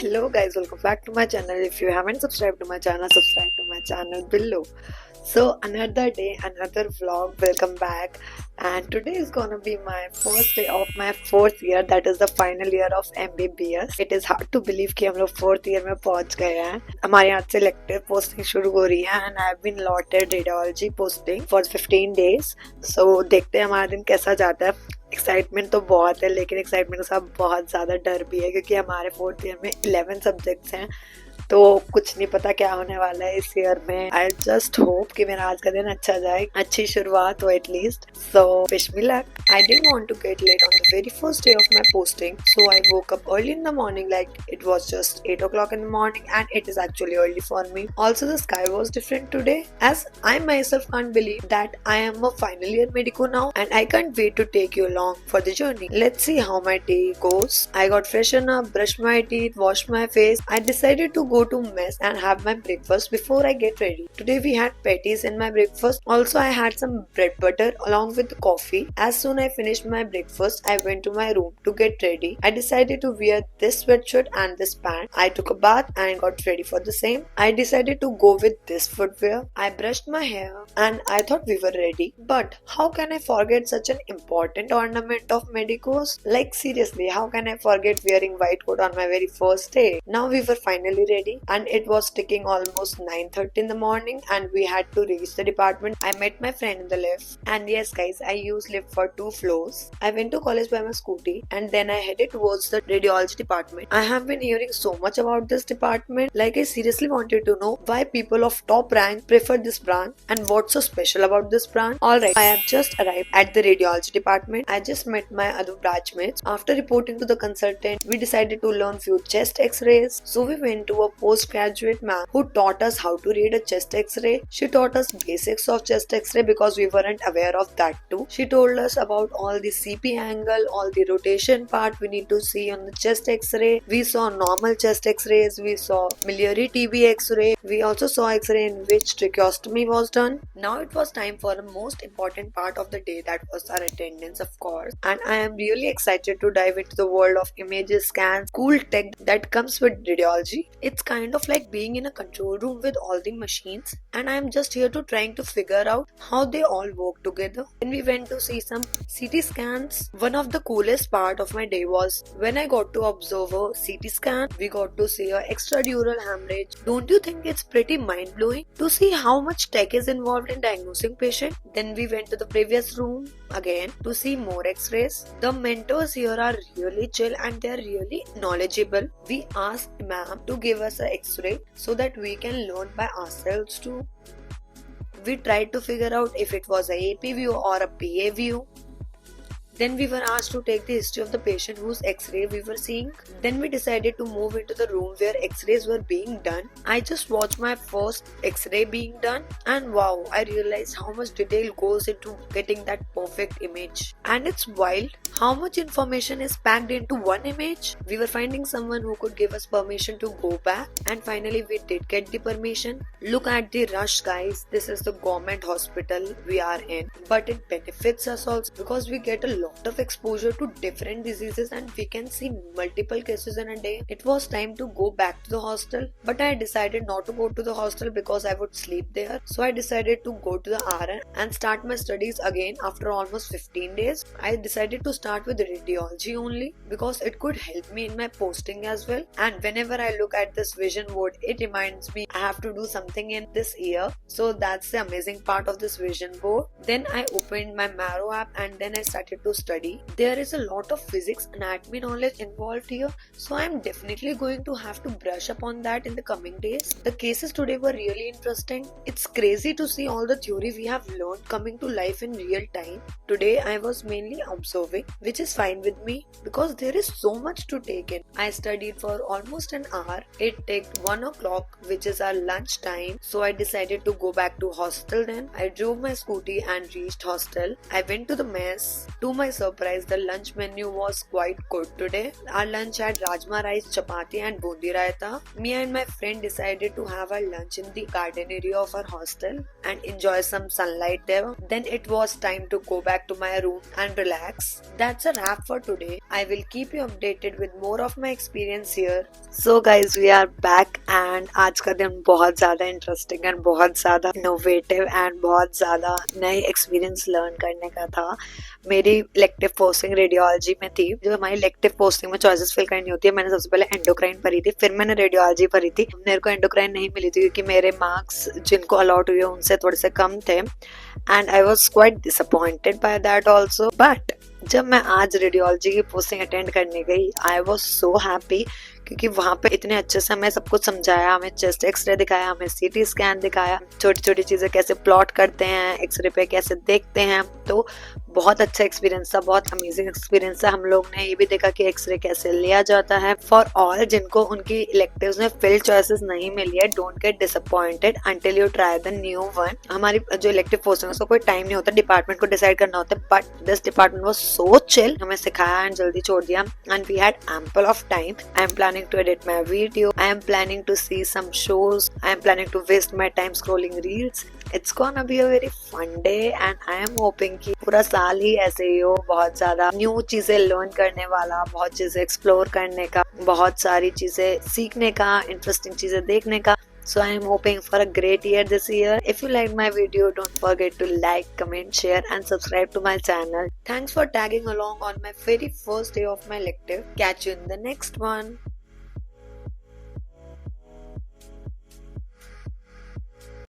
Hello guys, welcome back to my channel. If you haven't subscribed to my channel, subscribe to my channel below. So another day, another vlog. Welcome back. And today is gonna be my first day of my fourth year. That is the final year of MBBS. It is hard to believe कि हम लोग fourth year में पहुंच गए हैं. हमारे यहाँ से lecture posting शुरू हो रही है and I have been allotted radiology posting for 15 days. So देखते हैं हमारा दिन कैसा जाता है. एक्साइटमेंट तो बहुत है लेकिन एक्साइटमेंट के साथ बहुत ज़्यादा डर भी है क्योंकि हमारे फोर्थ ईयर में 11 सब्जेक्ट्स हैं तो कुछ नहीं पता क्या होने वाला है इस ईयर में. आई जस्ट होप कि मेरा आज का दिन अच्छा जाए, अच्छी शुरुआत हो at least. So wish me luck. I didn't want to get late on the very first day of my posting, so I woke up early in the morning, like it was just 8 o'clock in the morning, and it is actually early for me. Also, the sky was different today, as I myself can't believe that I am a final year medico now, and I can't wait to take you along for the journey. Let's see how my day goes. I got freshened up, brushed my teeth, washed my face. I decided to go to mess and have my breakfast before I get ready. Today we had patties in my breakfast. Also, I had some bread butter along with coffee. As soon as I finished my breakfast, I went to my room to get ready. I decided to wear this sweatshirt and this pant. I took a bath and got ready for the same. I decided to go with this footwear. I brushed my hair and I thought we were ready. But how can I forget such an important ornament of medicos? Like seriously, how can I forget wearing white coat on my very first day? Now we were finally ready and it was ticking almost 9:30 in the morning and we had to reach the department. I met my friend in the lift, and yes guys, I use lift for 2 floors. I went to college by my scooty and then I headed towards the radiology department. I have been hearing so much about this department, like I seriously wanted to know why people of top rank prefer this branch and what's so special about this branch. Alright, I have just arrived at the radiology department. I just met my other batchmates. After reporting to the consultant, we decided to learn few chest x-rays. So we went to a postgraduate ma'am who taught us how to read a chest x-ray. She taught us basics of chest x-ray because we weren't aware of that too. She told us about all the CP angle, all the rotation part we need to see on the chest x-ray. We saw normal chest x-rays, we saw miliary TB x-ray, we also saw x-ray in which tracheostomy was done. Now it was time for the most important part of the day, that was our attendance of course, and I am really excited to dive into the world of images, scans, cool tech that comes with radiology. It's kind of like being in a control room with all the machines, and I am just here to trying to figure out how they all work together. When we went to see some CT scans, one of the coolest part of my day was when I got to observe a CT scan. We got to see a extradural hemorrhage. Don't you think it's pretty mind-blowing to see how much tech is involved in diagnosing patient? Then we went to the previous room again to see more x-rays. The mentors here are really chill and they are really knowledgeable. We asked ma'am to give us a x-ray so that we can learn by ourselves too. We tried to figure out if it was a AP view or a PA view. Then we were asked to take the history of the patient whose x-ray we were seeing. Then we decided to move into the room where x-rays were being done. I just watched my first x-ray being done and wow, I realized how much detail goes into getting that perfect image. And it's wild how much information is packed into one image. We were finding someone who could give us permission to go back, and finally we did get the permission. Look at the rush guys, this is the government hospital we are in, but it benefits us also because we get a lot of exposure to different diseases and we can see multiple cases in a day. It was time to go back to the hostel, but I decided not to go to the hostel because I would sleep there. So I decided to go to the RN and start my studies again after almost 15 days. I decided to start with radiology only because it could help me in my posting as well, and whenever I look at this vision board it reminds me I have to do something in this year. So that's the amazing part of this vision board. Then I opened my Marrow app and then I started to study. There is a lot of physics anatomy knowledge involved here, so I am definitely going to have to brush up on that in the coming days. The cases today were really interesting. It's crazy to see all the theory we have learned coming to life in real time. Today I was mainly observing, which is fine with me because there is so much to take in. I studied for almost an hour. It took 1 o'clock, which is our lunch time, so I decided to go back to hostel. Then I drove my scooty and reached hostel. I went to the mess. To my surprise, the lunch menu was quite good today. Our lunch had rajma rice, chapati and bundi raita. Me and my friend decided to have our lunch in the garden area of our hostel and enjoy some sunlight there. Then it was time to go back to my room and relax. That's a wrap for today. I will keep you updated with more of my experience here. So guys, we are back and आज का दिन बहुत ज़्यादा interesting and बहुत ज़्यादा innovative and बहुत ज़्यादा नए एक्सपीरियंस लर्न करने का था। मेरी इलेक्टिव पोस्टिंग रेडियोलॉजी में थी। जो हमारी इलेक्टिव पोस्टिंग में चॉइसेस फिल करनी होती है, मैंने सबसे पहले एंडोक्राइन भरी थी, फिर मैंने रेडियोलॉजी भरी थी। मेरे को एंडोक्राइन नहीं मिली थी क्योंकि मेरे मार्क्स जिनको अलॉट हुए उनसे थोड़े से कम थे and I was quite disappointed by that also. But जब मैं आज रेडियोलॉजी की पोस्टिंग अटेंड करने गई, आई वॉज सो हैप्पी क्योंकि वहाँ पे इतने अच्छे से हमें सब कुछ समझाया, हमें चेस्ट एक्सरे दिखाया, हमें सीटी स्कैन दिखाया, छोटी छोटी चीजें कैसे प्लॉट करते हैं, एक्सरे पे कैसे देखते हैं। तो बहुत अच्छा एक्सपीरियंस था, बहुत अमेजिंग एक्सपीरियंस था। हम लोग ने ये भी देखा कि एक्सरे कैसे लिया जाता है। फॉर ऑल जिनको उनकी इलेक्टिव्स में फिल चॉइसेस नहीं मिली है, don't get disappointed until you try the new one. हमारी जो इलेक्टिव पोस्टिंग है उसका कोई टाइम नहीं होता, डिपार्टमेंट को डिसाइड करना होता है, but this department was so chill. हमें सिखाया एंड जल्दी छोड़ दिया and we had ample of time. I am planning to edit my video. I am planning to see some shows. I am planning to waste my time scrolling reels. It's gonna be a very fun day and I am hoping कि पूरा साल ही ऐसे ही हो, बहुत ज्यादा new चीजें learn करने वाला, बहुत चीजें एक्सप्लोर करने का, बहुत सारी चीजें सीखने का, इंटरेस्टिंग चीजें देखने का। So I am hoping for a great year this year. If you liked my video, don't forget to like, comment, share and subscribe to my channel. Thanks for tagging along on my very first day of my elective. Catch you in the next one.